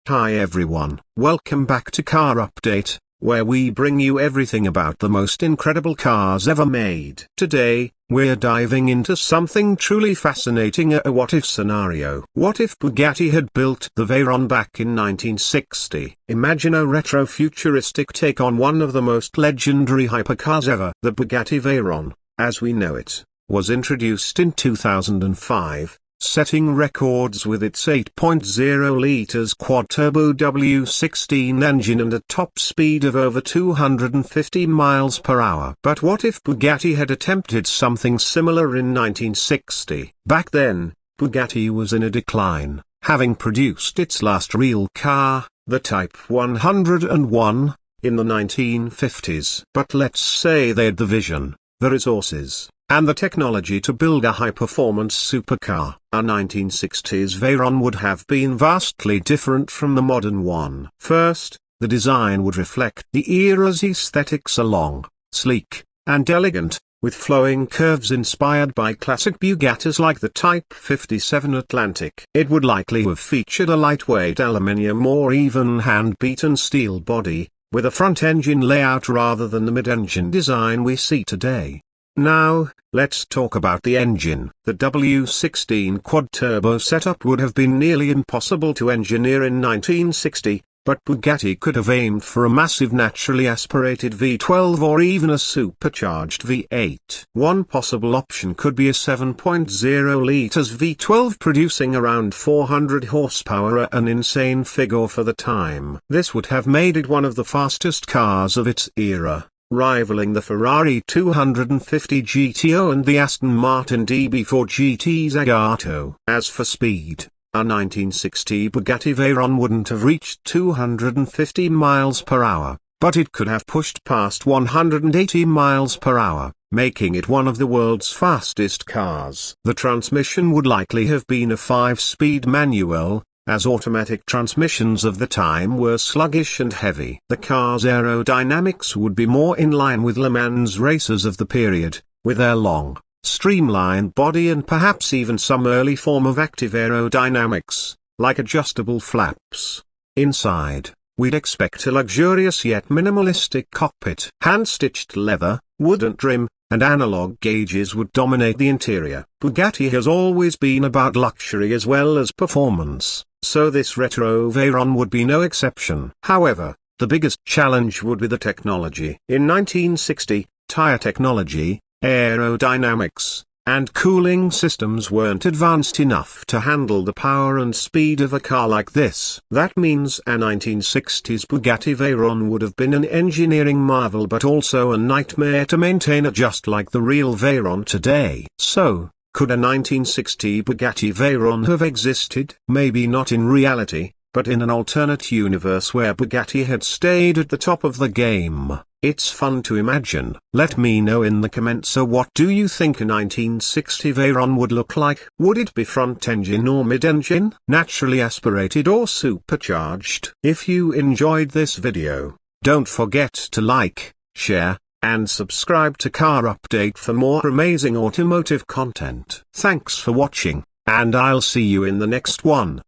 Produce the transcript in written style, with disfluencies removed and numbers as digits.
Hi everyone, welcome back to Car Update, where we bring you everything about the most incredible cars ever made. Today, we're diving into something truly fascinating, a what-if scenario. What if Bugatti had built the Veyron back in 1960? Imagine a retro-futuristic take on one of the most legendary hypercars ever. The Bugatti Veyron, as we know it, was introduced in 2005. Setting records with its 8.0 litres quad-turbo W16 engine and a top speed of over 250 miles per hour. But what if Bugatti had attempted something similar in 1960? Back then, Bugatti was in a decline, having produced its last real car, the Type 101, in the 1950s. But let's say they had the vision, the resources, and the technology to build a high-performance supercar. A 1960s Veyron would have been vastly different from the modern one. First, the design would reflect the era's aesthetics: long, sleek, and elegant, with flowing curves inspired by classic Bugattis like the Type 57 Atlantic. It would likely have featured a lightweight aluminium or even hand-beaten steel body, with a front-engine layout rather than the mid-engine design we see today. Now, let's talk about the engine. The W16 quad-turbo setup would have been nearly impossible to engineer in 1960, but Bugatti could have aimed for a massive naturally aspirated V12 or even a supercharged V8. One possible option could be a 7.0 litres V12 producing around 400 horsepower, an insane figure for the time. This would have made it one of the fastest cars of its era, rivaling the Ferrari 250 GTO and the Aston Martin DB4 GT Zagato. As for speed, a 1960 Bugatti Veyron wouldn't have reached 250 miles per hour, but it could have pushed past 180 miles per hour, making it one of the world's fastest cars. The transmission would likely have been a 5-speed manual, as automatic transmissions of the time were sluggish and heavy. The car's aerodynamics would be more in line with Le Mans racers of the period, with their long, streamlined body and perhaps even some early form of active aerodynamics, like adjustable flaps. Inside, we'd expect a luxurious yet minimalistic cockpit. Hand-stitched leather, wooden trim, and analog gauges would dominate the interior. Bugatti has always been about luxury as well as performance, so this retro Veyron would be no exception. However, the biggest challenge would be the technology. In 1960, tire technology, aerodynamics, and cooling systems weren't advanced enough to handle the power and speed of a car like this. That means a 1960s Bugatti Veyron would have been an engineering marvel but also a nightmare to maintain, just like the real Veyron today. So, could a 1960 Bugatti Veyron have existed? Maybe not in reality, but in an alternate universe where Bugatti had stayed at the top of the game. It's fun to imagine. Let me know in the comments. So what do you think a 1960 Veyron would look like? Would it be front engine or mid-engine, naturally aspirated or supercharged? If you enjoyed this video, don't forget to like, share, and subscribe to Car Update for more amazing automotive content. Thanks for watching, and I'll see you in the next one.